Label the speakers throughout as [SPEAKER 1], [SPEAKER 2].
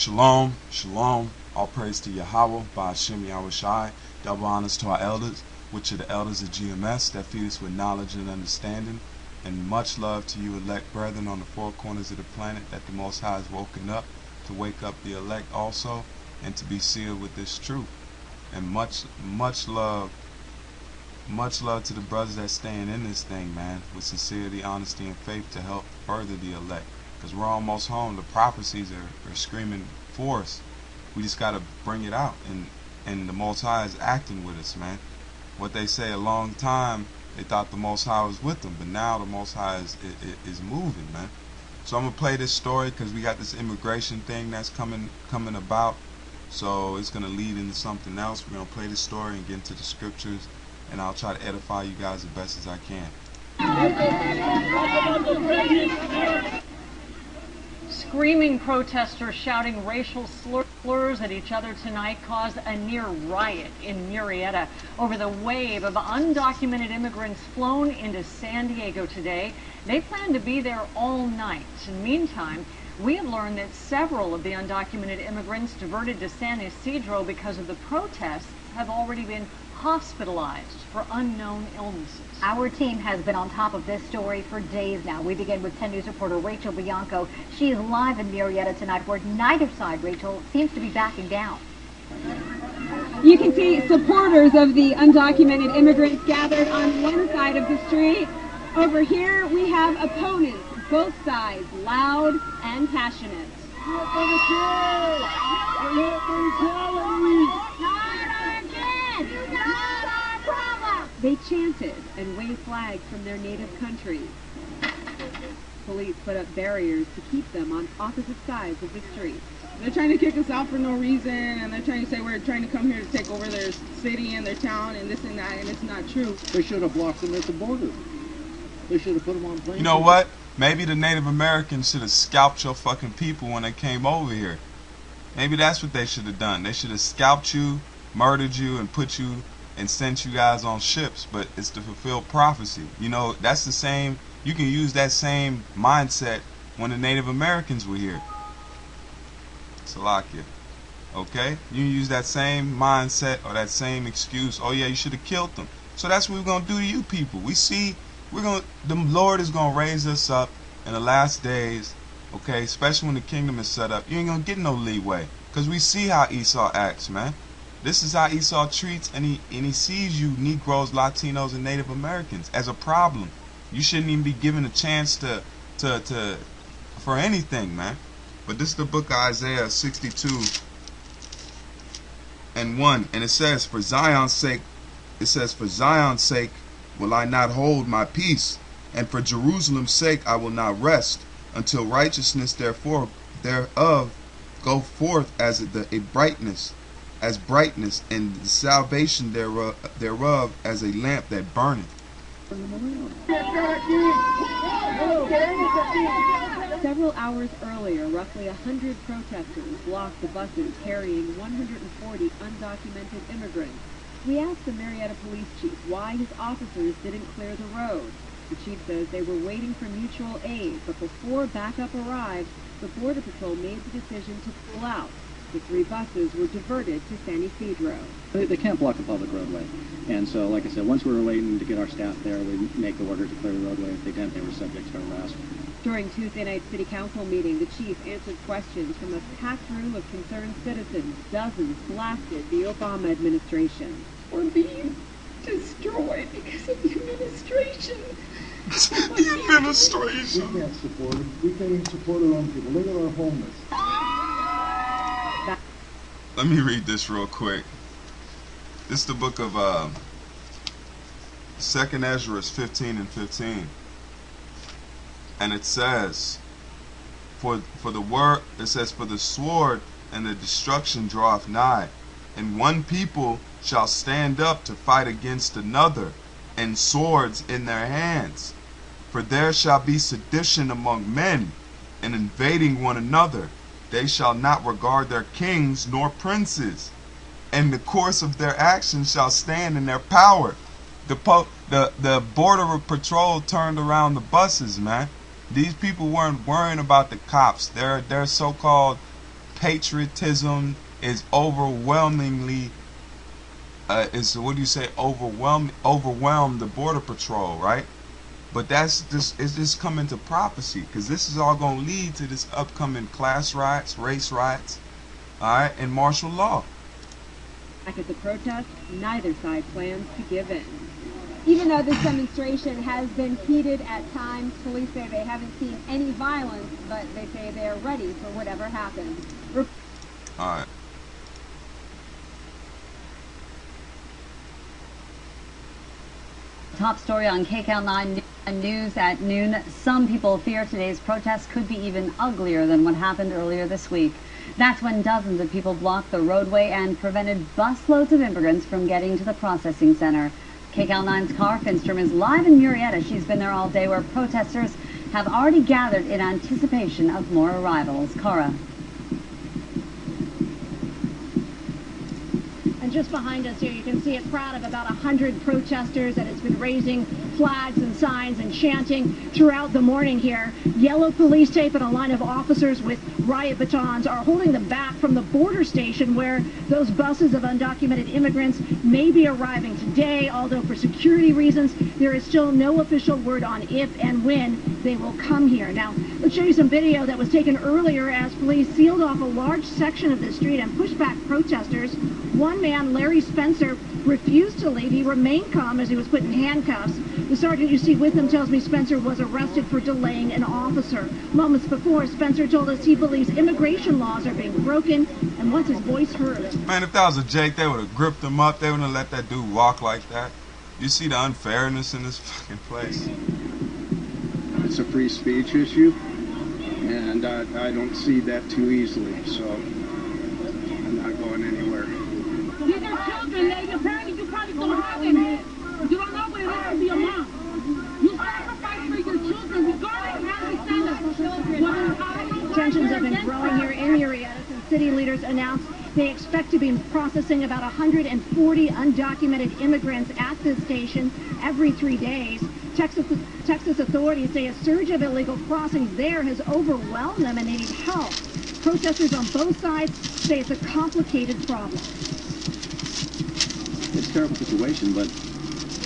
[SPEAKER 1] Shalom, shalom, all praise to Yahweh, by Hashem Yahweh Shai, double honors to our elders, which are the elders of GMS, that feed us with knowledge and understanding, and much love to you elect brethren on the four corners of the planet, that the Most High has woken up to wake up the elect also, and to be sealed with this truth. And much love to the brothers that staying in this thing, man, with sincerity, honesty, and faith to help further the elect. Because we're almost home. The prophecies are screaming for us. We just got to bring it out. And the Most High is acting with us, man. What they say, a long time, they thought the Most High was with them. But now the Most High is moving, man. So I'm going to play this story because we got this immigration thing that's coming about. So it's going to lead into something else. We're going to play this story and get into the scriptures. And I'll try to edify you guys the best as I can.
[SPEAKER 2] Screaming protesters shouting racial slurs at each other tonight caused a near riot in Murrieta over the wave of undocumented immigrants flown into San Diego today. They plan to be there all night. In the meantime, we have learned that several of the undocumented immigrants diverted to San Ysidro because of the protests have already been hospitalized for unknown illnesses.
[SPEAKER 3] Our team has been on top of this story for days now. We begin with 10 News reporter Rachel Bianco. She is live in Murrieta tonight, where neither side, Rachel, seems to be backing down.
[SPEAKER 4] You can see supporters of the undocumented immigrants gathered on one side of the street. Over here we have opponents, both sides, loud and passionate. They chanted and waved flags from their native countries. Police put up barriers to keep them on opposite sides of the street.
[SPEAKER 5] They're trying to kick us out for no reason, and they're trying to say we're trying to come here to take over their city and their town and this and that, and it's not true.
[SPEAKER 6] They should have blocked them at the border. They should have put them on planes.
[SPEAKER 1] You know what? Maybe the Native Americans should have scalped your fucking people when they came over here. Maybe that's what they should have done. They should have scalped you, murdered you, and put you and sent you guys on ships. But it's to fulfill prophecy. You know, that's the same. You can use that same mindset when the Native Americans were here. Salakia. Okay? You can use that same mindset or that same excuse. Oh yeah, you should have killed them. So that's what we're going to do to you people. We see, the Lord is going to raise us up in the last days. Okay? Especially when the kingdom is set up. You ain't going to get no leeway. Because we see how Esau acts, man. This is how Esau treats, and he sees you Negroes, Latinos, and Native Americans as a problem. You shouldn't even be given a chance for anything, man. But this is the book of Isaiah 62:1, and it says, for Zion's sake, will I not hold my peace, and for Jerusalem's sake I will not rest, until righteousness thereof go forth as brightness, and the salvation thereof as a lamp that burneth.
[SPEAKER 4] Several hours earlier, roughly 100 protesters blocked the buses carrying 140 undocumented immigrants. We asked the Murrieta police chief why his officers didn't clear the road. The chief says they were waiting for mutual aid, but before backup arrived, the Border Patrol made the decision to pull out. The 3 buses were diverted to San Ysidro.
[SPEAKER 6] They can't block a public roadway. And so, like I said, once we were waiting to get our staff there, we make the order to clear the roadway. If they didn't, they were subject to arrest.
[SPEAKER 4] During Tuesday night's city council meeting, the chief answered questions from a packed room of concerned citizens. Dozens blasted the Obama administration.
[SPEAKER 5] We're being destroyed because of the administration.
[SPEAKER 1] The administration.
[SPEAKER 7] We can't support it. We can't even support our own people. Look at our homeless.
[SPEAKER 1] Let me read this real quick. This is the book of 2nd Ezra 15:15. And it says, for the sword and the destruction draweth nigh, and one people shall stand up to fight against another, and swords in their hands. For there shall be sedition among men, and invading one another. They shall not regard their kings nor princes, and the course of their actions shall stand in their power. The border patrol turned around the buses, man. These people weren't worrying about the cops. Their so-called patriotism is overwhelmingly overwhelm the border patrol, right? But it's just coming to prophecy, because this is all going to lead to this upcoming class riots, race riots, all right, and martial law.
[SPEAKER 4] Back at the protest, neither side plans to give in.
[SPEAKER 8] Even though this demonstration has been heated at times, police say they haven't seen any violence, but they say they are ready for whatever happens.
[SPEAKER 1] All right.
[SPEAKER 3] Top story on KCAL 9 News at noon. Some people fear today's protest could be even uglier than what happened earlier this week. That's when dozens of people blocked the roadway and prevented busloads of immigrants from getting to the processing center. KCAL 9's Cara Finstrom is live in Murrieta. She's been there all day, where protesters have already gathered in anticipation of more arrivals. Cara.
[SPEAKER 9] And just behind us here, you can see a crowd of about 100 protesters that has been raising flags and signs and chanting throughout the morning here. Yellow police tape and a line of officers with riot batons are holding them back from the border station where those buses of undocumented immigrants may be arriving today, although for security reasons, there is still no official word on if and when they will come here. Now, let's show you some video that was taken earlier as police sealed off a large section of the street and pushed back protesters. One man, Larry Spencer, refused to leave. He remained calm as he was put in handcuffs. The sergeant you see with him tells me Spencer was arrested for delaying an officer. Moments before, Spencer told us he believes immigration laws are being broken and wants his voice heard.
[SPEAKER 1] Man, if that was a Jake, they would have gripped him up. They wouldn't have let that dude walk like that. You see the unfairness in this fucking place?
[SPEAKER 10] It's a free speech issue, and I don't see that too easily, so I'm not going anywhere.
[SPEAKER 9] These are children, lady. Apparently you probably don't have them. You don't know what it is to be a mom. You sacrifice for your children regardless of how they stand up. Tensions have been growing here in Murrieta since city leaders announced they expect to be processing about 140 undocumented immigrants at this station every 3 days. Texas authorities say a surge of illegal crossings there has overwhelmed them and they need help. Protesters on both sides say it's a complicated problem.
[SPEAKER 6] It's a terrible situation, but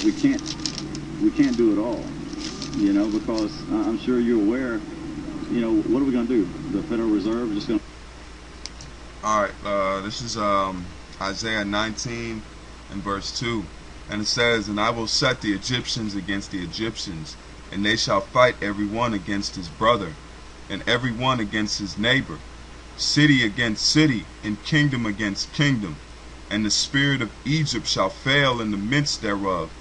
[SPEAKER 6] we can't do it all, you know, because I'm sure you're aware, you know, what are we going to do? The Federal Reserve is just going to...
[SPEAKER 1] All right, this is Isaiah 19 and verse 2. And it says, "And I will set the Egyptians against the Egyptians, and they shall fight every one against his brother, and every one against his neighbor, city against city, and kingdom against kingdom. And the spirit of Egypt shall fail in the midst thereof,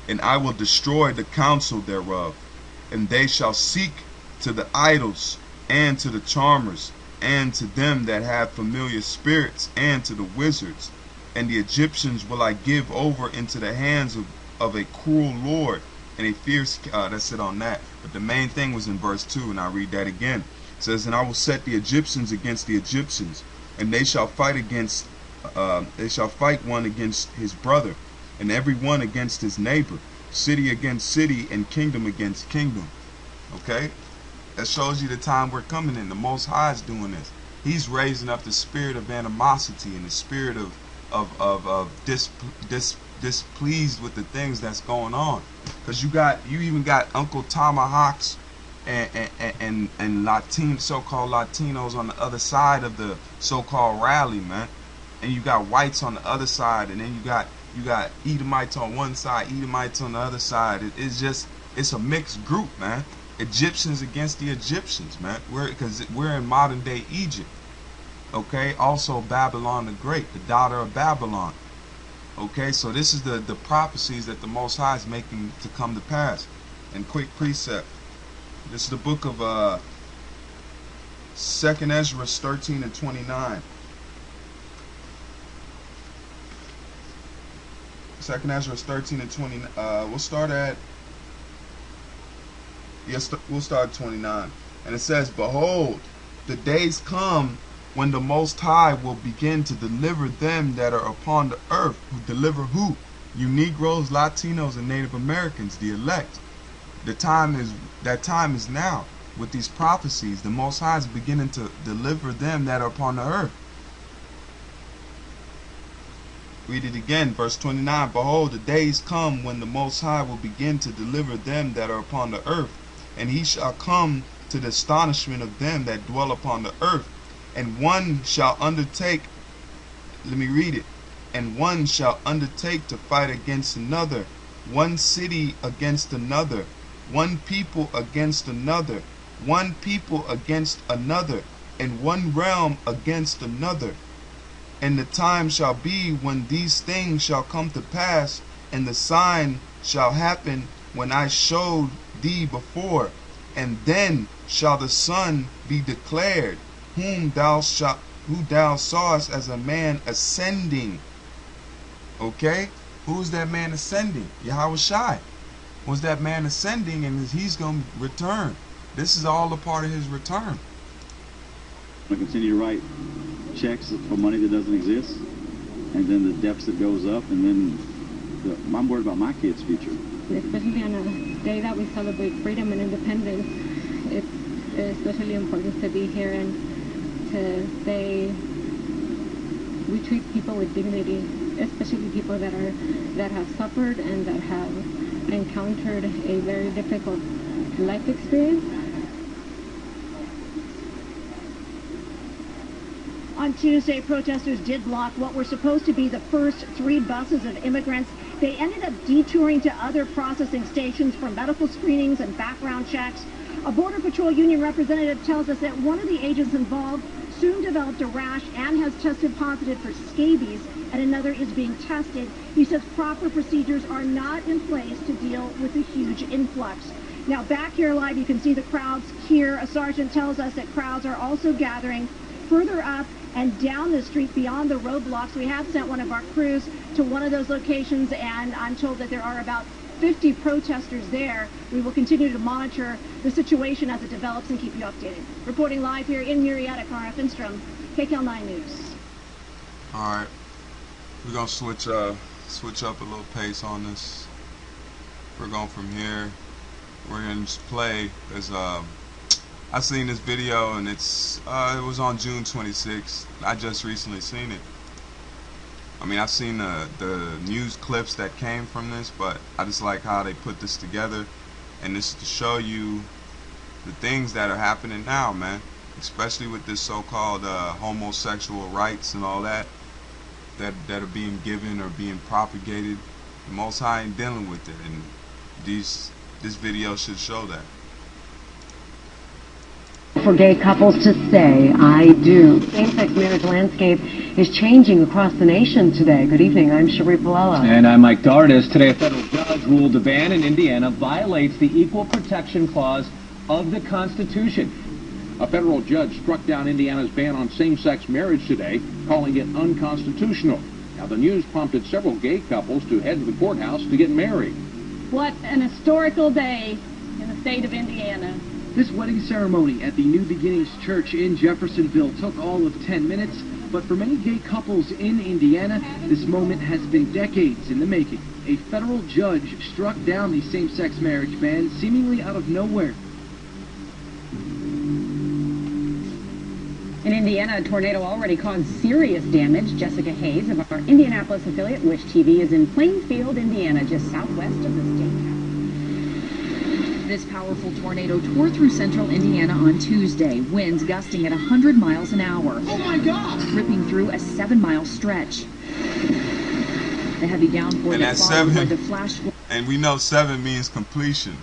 [SPEAKER 1] and I will destroy the counsel thereof. And they shall seek to the idols, and to the charmers, and to them that have familiar spirits, and to the wizards. And the Egyptians will I give over into the hands of a cruel Lord, and a fierce..." That's it on that. But the main thing was in verse 2, and I'll read that again. It says, "And I will set the Egyptians against the Egyptians, and they shall fight one against his brother, and every one against his neighbor, city against city, and kingdom against kingdom." Okay? That shows you the time we're coming in. The Most High is doing this. He's raising up the spirit of animosity and the spirit of displeased with the things that's going on. Because you even got Uncle Tomahawks and so-called Latinos on the other side of the so-called rally, man. And you got whites on the other side, and then you got Edomites on one side, Edomites on the other side. It's a mixed group, man. Egyptians against the Egyptians, man. Because we're in modern day Egypt. Okay, also Babylon the Great, the daughter of Babylon. Okay, so this is the prophecies that the Most High is making to come to pass. And quick precept. This is the book of 2nd Ezra 13 and 29. 2nd Ezra 13 and 29. We'll start at 29. And it says, "Behold, the days come when the Most High will begin to deliver them that are upon the earth." Who deliver who? You Negroes, Latinos, and Native Americans, the elect. That time is now. with these prophecies. The Most High is beginning to deliver them that are upon the earth. Read it again, verse 29. Behold, the days come when the Most High will begin to deliver them that are upon the earth, and he shall come to the astonishment of them that dwell upon the earth. And one shall undertake, let me read it, and one shall undertake to fight against another, one city against another, one people against another, one people against another, and one realm against another. And the time shall be when these things shall come to pass, and the sign shall happen when I showed thee before. And then shall the Son be declared, who thou sawest as a man ascending. Okay? Who's that man ascending? Yahweh Shai was that man ascending, and he's going to return. This is all a part of his return.
[SPEAKER 6] I continue to write checks for money that doesn't exist, and then the deficit goes up, and then I'm worried about my kids' future.
[SPEAKER 4] Especially on a day that we celebrate freedom and independence, it's especially important to be here and to say we treat people with dignity, especially people that have suffered and that have encountered a very difficult life experience.
[SPEAKER 9] On Tuesday, protesters did block what were supposed to be the first 3 buses of immigrants. They ended up detouring to other processing stations for medical screenings and background checks. A Border Patrol Union representative tells us that one of the agents involved soon developed a rash and has tested positive for scabies, and another is being tested. He says proper procedures are not in place to deal with the huge influx. Now, back here live, you can see the crowds here. A sergeant tells us that crowds are also gathering further up and down the street beyond the roadblocks. We have sent one of our crews to one of those locations, and I'm told that there are about 50 protesters there. We will continue to monitor the situation as it develops and keep you updated. Reporting live here in Murrieta, Cara Finstrom, KCAL9 News.
[SPEAKER 1] All right, we're gonna switch up a little pace on this. We're going from here. We're gonna just play as I seen this video, and it was on June 26th. I just recently seen it. I mean, I've seen the news clips that came from this, but I just like how they put this together, and this is to show you the things that are happening now, man. Especially with this so-called homosexual rights and all that are being given or being propagated. The Most High ain't dealing with it, and this video should show that.
[SPEAKER 2] For gay couples to say, I do. Same-sex marriage landscape is changing across the nation today. Good evening, I'm Cherie Palella.
[SPEAKER 11] And I'm Mike Dardis. Today, a federal judge ruled the ban in Indiana violates the Equal Protection Clause of the Constitution.
[SPEAKER 12] A federal judge struck down Indiana's ban on same-sex marriage today, calling it unconstitutional. Now, the news prompted several gay couples to head to the courthouse to get married.
[SPEAKER 13] What an historical day in the state of Indiana.
[SPEAKER 14] This wedding ceremony at the New Beginnings Church in Jeffersonville took all of 10 minutes, but for many gay couples in Indiana, this moment has been decades in the making. A federal judge struck down the same-sex marriage ban seemingly out of nowhere.
[SPEAKER 15] In Indiana, a tornado already caused serious damage. Jessica Hayes of our Indianapolis affiliate, Wish TV, is in Plainfield, Indiana, just southwest of the state capital.
[SPEAKER 16] This powerful tornado tore through central Indiana on Tuesday, winds gusting at 100 miles an hour.
[SPEAKER 14] Oh my God!
[SPEAKER 16] Ripping through a 7-mile stretch. The heavy downpour that followed led to flash floods.
[SPEAKER 1] And we know 7 means completion.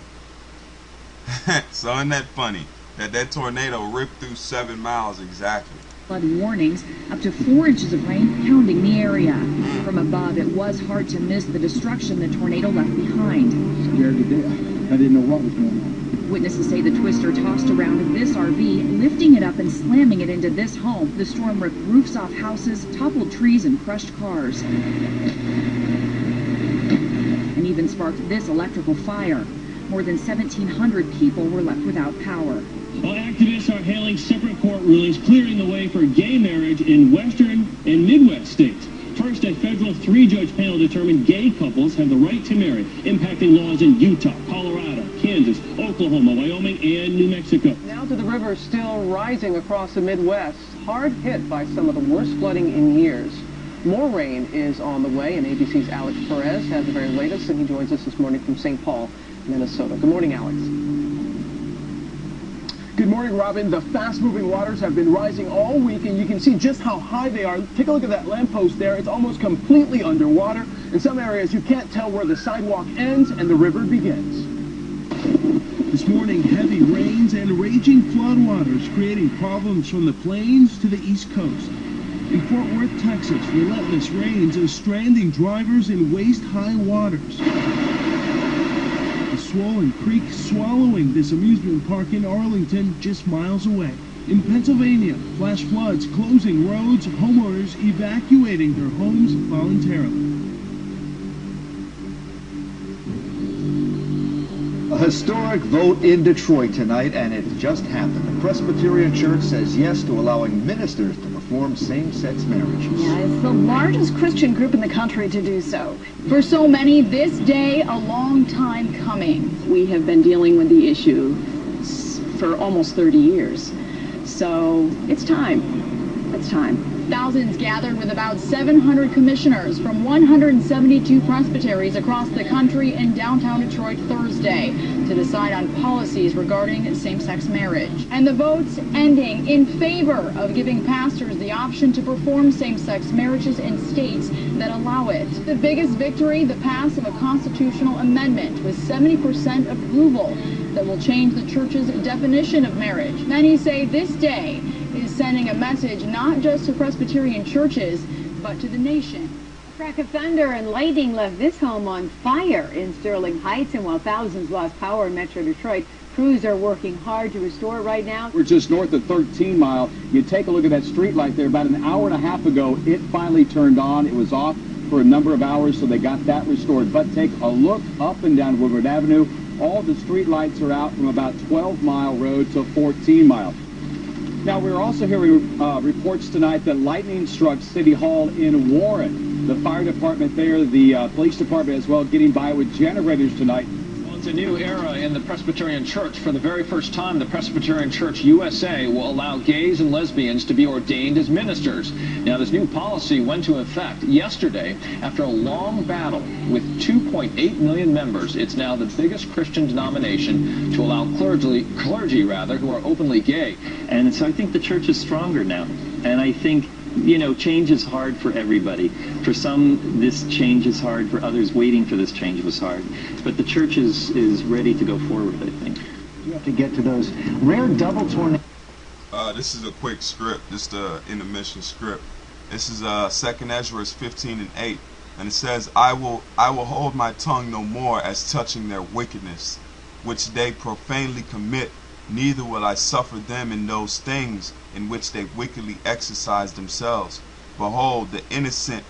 [SPEAKER 1] So isn't that funny? That tornado ripped through 7 miles exactly.
[SPEAKER 16] Flood warnings, up to 4 inches of rain pounding the area. From above, it was hard to miss the destruction the tornado left behind.
[SPEAKER 7] Scared to death. I didn't know what was going on.
[SPEAKER 16] Witnesses say the twister tossed around this RV, lifting it up and slamming it into this home. The storm ripped roofs off houses, toppled trees, and crushed cars. And even sparked this electrical fire. More than 1,700 people were left without power.
[SPEAKER 17] Well, activists are hailing separate court rulings clearing the way for gay marriage in Western and Midwest states. First, a federal 3-judge panel determined gay couples have the right to marry, impacting laws in Utah, Colorado, Kansas, Kansas, Oklahoma, Wyoming, and New Mexico.
[SPEAKER 11] Now to the river still rising across the Midwest, hard hit by some of the worst flooding in years. More rain is on the way, and ABC's Alex Perez has the very latest, and he joins us this morning from St. Paul, Minnesota. Good morning, Alex.
[SPEAKER 18] Good morning, Robin. The fast-moving waters have been rising all week, and you can see just how high they are. Take a look at that lamppost there. It's almost completely underwater. In some areas, you can't tell where the sidewalk ends and the river begins.
[SPEAKER 19] This morning, heavy rains and raging floodwaters creating problems from the plains to the East Coast. In Fort Worth, Texas, relentless rains are stranding drivers in waist-high waters. The swollen creek swallowing this amusement park in Arlington, just miles away. In Pennsylvania, flash floods closing roads, homeowners evacuating their homes voluntarily.
[SPEAKER 20] A historic vote in Detroit tonight, and it just happened. The Presbyterian Church says yes to allowing ministers to perform same-sex marriages.
[SPEAKER 13] Yeah, it's the largest Christian group in the country to do so. For so many, this day, a long time coming. We have been dealing with the issue for almost 30 years. So it's time. It's time. Thousands gathered with about 700 commissioners from 172 presbyteries across the country in downtown Detroit Thursday to decide on policies regarding same-sex marriage. And the votes ending in favor of giving pastors the option to perform same-sex marriages in states that allow it. The biggest victory, the pass of a constitutional amendment with 70% approval that will change the church's definition of marriage. Many say this day is sending a message not just to Presbyterian churches, but to the nation.
[SPEAKER 2] A crack of thunder and lightning left this home on fire in Sterling Heights, and while thousands lost power in Metro Detroit, crews are working hard to restore it right now.
[SPEAKER 12] We're just north of 13 Mile. You take a look at that street light there. About an hour and a half ago, it finally turned on. It was off for a number of hours, so they got that restored. But take a look up and down Woodward Avenue. All the street lights are out from about 12 Mile Road to 14 Mile. Now, we're also hearing reports tonight that lightning struck City Hall in Warren. The fire department there, the police department as well, getting by with generators tonight.
[SPEAKER 11] Well, it's a new era in the Presbyterian Church. For the very first time, the Presbyterian Church USA will allow gays and lesbians to be ordained as ministers. Now, this new policy went into effect yesterday after a long battle with 2.8 million members. It's now the biggest Christian denomination to allow clergy who are openly gay.
[SPEAKER 21] And so I think the church is stronger now. And I think, you know, change is hard for everybody. For some, this change is hard. For others, waiting for this change was hard. But the church is ready to go forward, I think.
[SPEAKER 20] You have to get to those rare double tornadoes.
[SPEAKER 1] This is a quick script. This is the intermission script. This is 2nd Ezra 15:8, and it says, I will hold my tongue no more as touching their wickedness, which they profanely commit. Neither will I suffer them in those things in which they wickedly exercise themselves. Behold, the innocent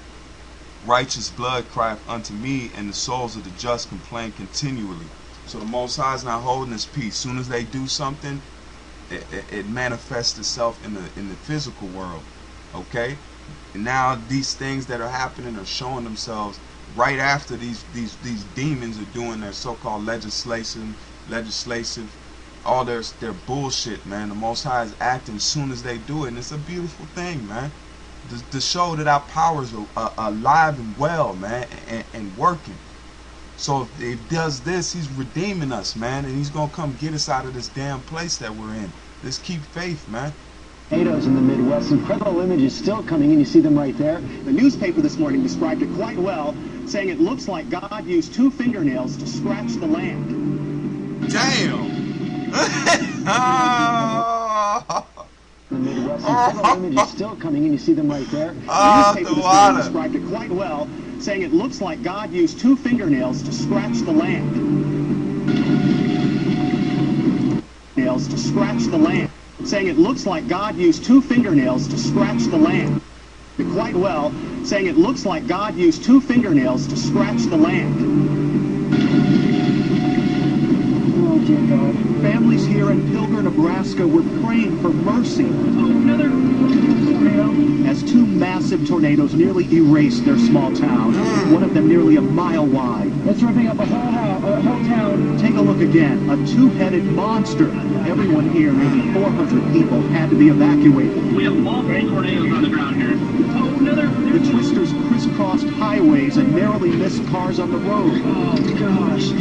[SPEAKER 1] righteous blood crieth unto me, and the souls of the just complain continually. So the Most High is not holding his peace. Soon as they do something, it manifests itself in the physical world. Okay? And now these things that are happening are showing themselves right after these demons are doing their so-called legislative, all their bullshit, man. The Most High is acting as soon as they do it, and it's a beautiful thing, man. To show that our powers are alive and well, man, and working. So if he does this, he's redeeming us, man, and he's gonna come get us out of this damn place that we're in. Just keep faith, man.
[SPEAKER 20] Tornadoes in the Midwest. Incredible images still coming in. You see them right there.
[SPEAKER 22] The newspaper this morning described it quite well, saying it looks like God used 2 fingernails to scratch the land.
[SPEAKER 1] Damn!
[SPEAKER 20] The Midwest. Incredible images still coming in. You see them right there.
[SPEAKER 22] The newspaper this morning described it quite well, saying it looks like God used 2 fingernails to scratch the land. Nails to scratch the land. Saying it looks like God used 2 fingernails to scratch the land. Quite well, saying it looks like God used 2 fingernails to scratch the land. dear God. Families here in Pilger, Nebraska were praying for mercy.
[SPEAKER 17] Another tornado.
[SPEAKER 22] As two massive tornadoes nearly erased their small town, one of them nearly a mile wide.
[SPEAKER 17] It's ripping up a whole town.
[SPEAKER 22] Take a look again, a two-headed monster. Everyone here, maybe 400 people, had to be evacuated.
[SPEAKER 17] We have multiple tornadoes on the ground here. Oh, another.
[SPEAKER 22] The twisters crisscrossed highways and narrowly missed cars on the road.
[SPEAKER 17] Oh, gosh.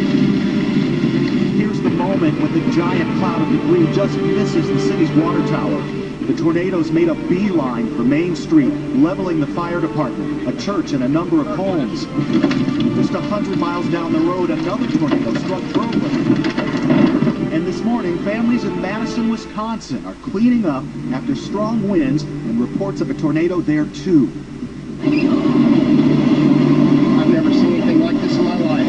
[SPEAKER 22] Here's the moment when the giant cloud of debris just misses the city's water tower. The tornadoes made a beeline for Main Street, leveling the fire department, a church, and a number of homes. Just 100 miles down the road, another tornado struck Berwick. And this morning, families in Madison, Wisconsin are cleaning up after strong winds and reports of a tornado there, too.
[SPEAKER 10] I've never seen anything like this in my life.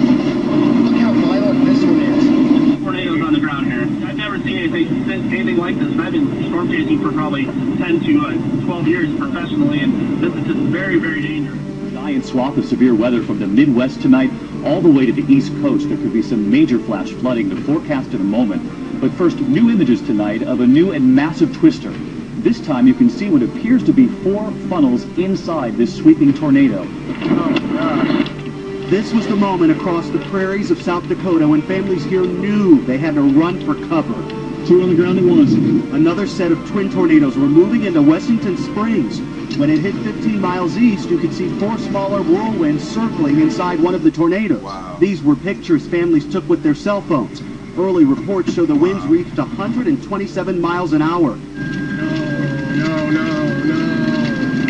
[SPEAKER 10] Look how violent this one is.
[SPEAKER 17] Tornadoes on the ground here. I've never seen anything like this. I've been storm chasing for probably 10 to 12 years professionally, and this is just very, very dangerous.
[SPEAKER 12] Giant swath of severe weather from the Midwest tonight all the way to the East Coast. There could be some major flash flooding to forecast in a moment. But first, new images tonight of a new and massive twister. This time you can see what appears to be 4 funnels inside this sweeping tornado.
[SPEAKER 22] Oh, God. This was the moment across the prairies of South Dakota when families here knew they had to run for cover.
[SPEAKER 17] 2 on the ground at once.
[SPEAKER 22] Another set of twin tornadoes were moving into Wessington Springs. When it hit 15 miles east, you could see 4 smaller whirlwinds circling inside one of the tornadoes.
[SPEAKER 1] Wow.
[SPEAKER 22] These were pictures families took with their cell phones. Early reports show the winds reached 127 miles an hour.
[SPEAKER 10] No.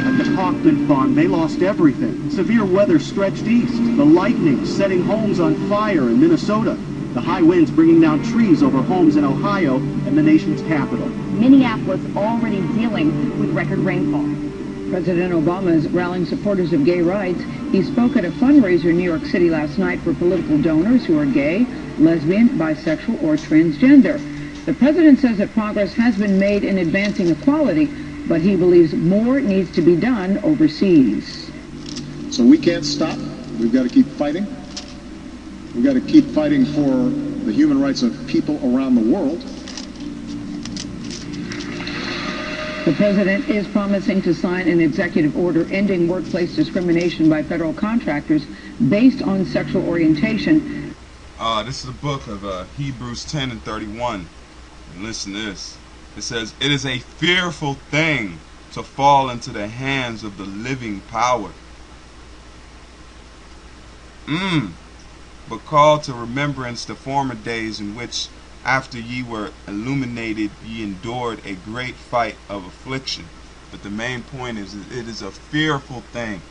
[SPEAKER 22] At the Kaufman Farm, they lost everything. Severe weather stretched east, the lightning setting homes on fire in Minnesota. The high winds bringing down trees over homes in Ohio and the nation's capital.
[SPEAKER 15] Minneapolis already dealing with record rainfall.
[SPEAKER 5] President Obama is rallying supporters of gay rights. He spoke at a fundraiser in New York City last night for political donors who are gay, lesbian, bisexual, or transgender. The president says that progress has been made in advancing equality, but he believes more needs to be done overseas.
[SPEAKER 8] So we can't stop. We've got to keep fighting. We've got to keep fighting for the human rights of people around the world.
[SPEAKER 5] The president is promising to sign an executive order ending workplace discrimination by federal contractors based on sexual orientation.
[SPEAKER 1] This is a book of Hebrews 10 and 31. And listen to this. It says, "It is a fearful thing to fall into the hands of the living power. But call to remembrance the former days in which, after ye were illuminated, ye endured a great fight of affliction." But the main point is, it is a fearful thing.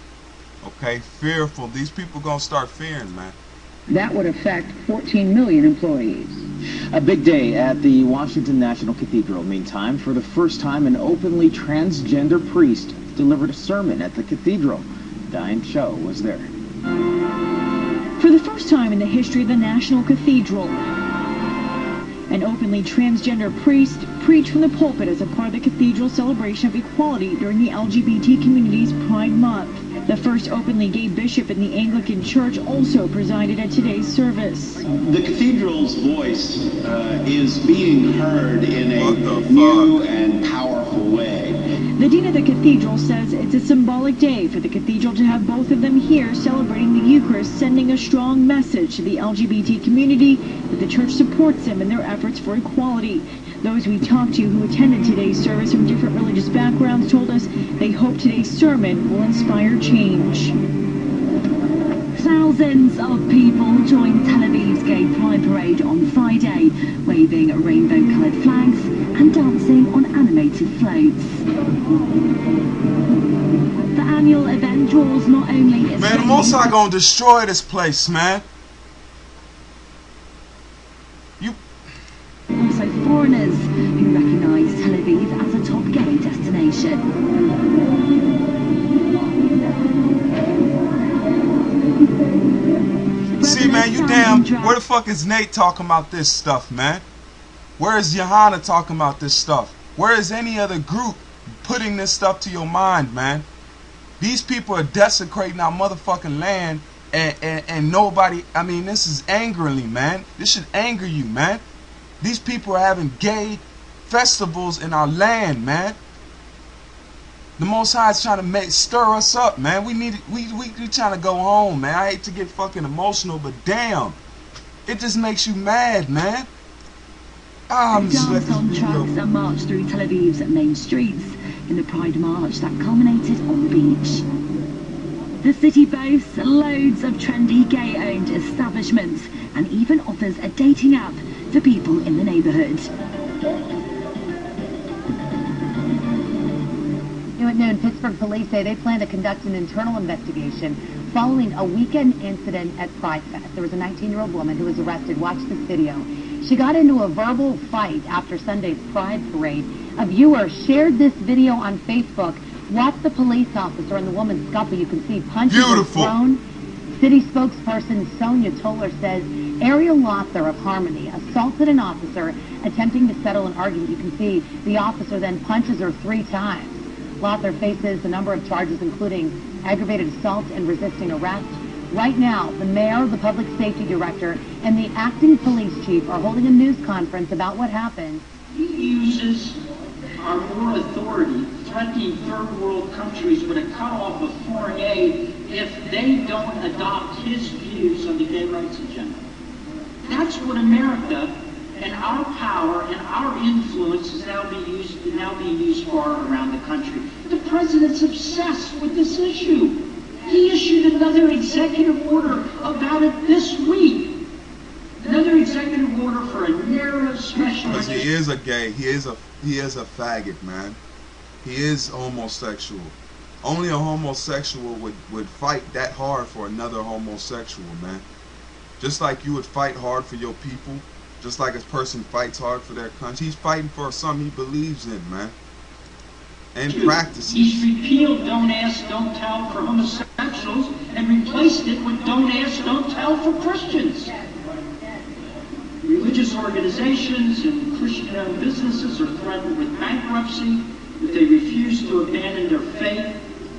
[SPEAKER 1] Okay, fearful. These people gonna start fearing, man.
[SPEAKER 5] That would affect 14 million employees.
[SPEAKER 23] A big day at the Washington National Cathedral. Meantime, for the first time, an openly transgender priest delivered a sermon at the cathedral. Diane Cho was there.
[SPEAKER 24] For the first time in the history of the National Cathedral, an openly transgender priest preached from the pulpit as a part of the cathedral's celebration of equality during the LGBT community's Pride Month. The first openly gay bishop in the Anglican Church also presided at today's service.
[SPEAKER 25] The cathedral's voice is being heard in a new and powerful way.
[SPEAKER 24] The dean of the cathedral says it's a symbolic day for the cathedral to have both of them here celebrating the Eucharist, sending a strong message to the LGBT community that the church supports them in their efforts for equality. Those we talked to who attended today's service from different religious backgrounds told us they hope today's sermon will inspire change.
[SPEAKER 26] Thousands of people joined Tel Aviv's Gay Pride Parade on Friday, waving rainbow-coloured flags and dancing on animated floats. The annual event draws not only...
[SPEAKER 1] Man, the Most High gonna destroy this place, man.
[SPEAKER 26] Also foreigners who recognise Tel Aviv as a top gay destination.
[SPEAKER 1] See, man, you damn. Where the fuck is Nate talking about this stuff, man? Where is Johanna talking about this stuff? Where is any other group putting this stuff to your mind, man? These people are desecrating our motherfucking land, and nobody. I mean, this is angrily, man. This should anger you, man. These people are having gay festivals in our land, man. The Most High is trying to stir us up, man. We trying to go home, man. I hate to get fucking emotional, but damn, it just makes you mad, man.
[SPEAKER 26] Dance on trucks and marched through Tel Aviv's main streets in the Pride March that culminated on the beach. The city boasts loads of trendy gay-owned establishments and even offers a dating app for people in the neighborhood.
[SPEAKER 3] At noon, Pittsburgh police say they plan to conduct an internal investigation following a weekend incident at Pride Fest. There was a 19-year-old woman who was arrested. Watch this video. She got into a verbal fight after Sunday's Pride Parade. A viewer shared this video on Facebook. Watch the police officer and the woman scuffle. You can see punches were thrown. City spokesperson Sonia Toller says Ariel Lother of Harmony assaulted an officer attempting to settle an argument. You can see the officer then punches her 3 times. Lother faces a number of charges, including aggravated assault and resisting arrest. Right now, the mayor, the public safety director, and the acting police chief are holding a news conference about what happened.
[SPEAKER 4] He uses our more authority, threatening third world countries with a cutoff of foreign aid if they don't adopt his views on the gay rights agenda. That's what America and our power and our influence is now being used for around the country. The president's obsessed with this issue. He issued another executive order about it this week. Another executive order for a narrow special.
[SPEAKER 1] Because he is a gay. He is a faggot, man. He is homosexual. Only a homosexual would fight that hard for another homosexual, man. Just like you would fight hard for your people. Just like a person fights hard for their country. He's fighting for something he believes in, man. And practices.
[SPEAKER 4] He's repealed Don't Ask, Don't Tell for homosexuals and replaced it with Don't Ask, Don't Tell for Christians. Religious organizations and Christian-owned businesses are threatened with bankruptcy if they refuse to abandon their faith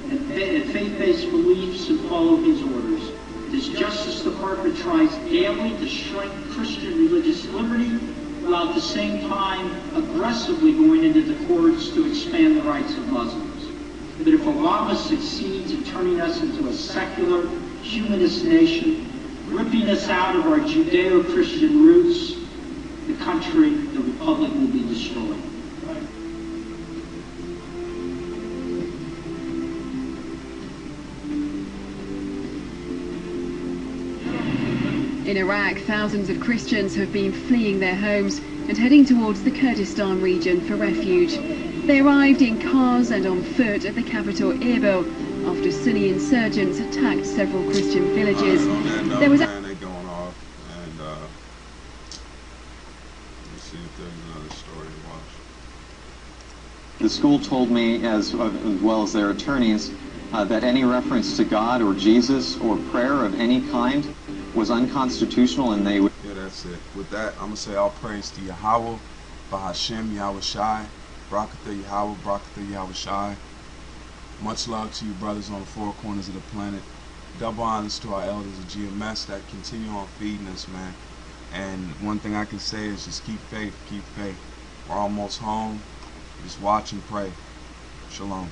[SPEAKER 4] and faith-based beliefs and follow his orders. This Justice Department tries daily to shrink Christian religious liberty, while at the same time aggressively going into the courts to expand the rights of Muslims. But if Obama succeeds in turning us into a secular, humanist nation, ripping us out of our Judeo-Christian roots, the country, the republic will be destroyed.
[SPEAKER 6] In Iraq, thousands of Christians have been fleeing their homes and heading towards the Kurdistan region for refuge. They arrived in cars and on foot at the capital Erbil after Sunni insurgents attacked several Christian villages. There was
[SPEAKER 1] they're going off, and let's see if there's another story to watch.
[SPEAKER 7] The school told me, as well as their attorneys, that any reference to God or Jesus or prayer of any kind was unconstitutional, and they would...
[SPEAKER 1] Yeah, that's it. With that, I'm going to say all praise to Yahweh, Bahashem, Yahweh Shai, Barakatha Yahweh, Barakatha Yahweh Shai. Much love to you brothers on the 4 corners of the planet. Double honors to our elders of GMS that continue on feeding us, man. And one thing I can say is just keep faith, keep faith. We're almost home. Just watch and pray. Shalom.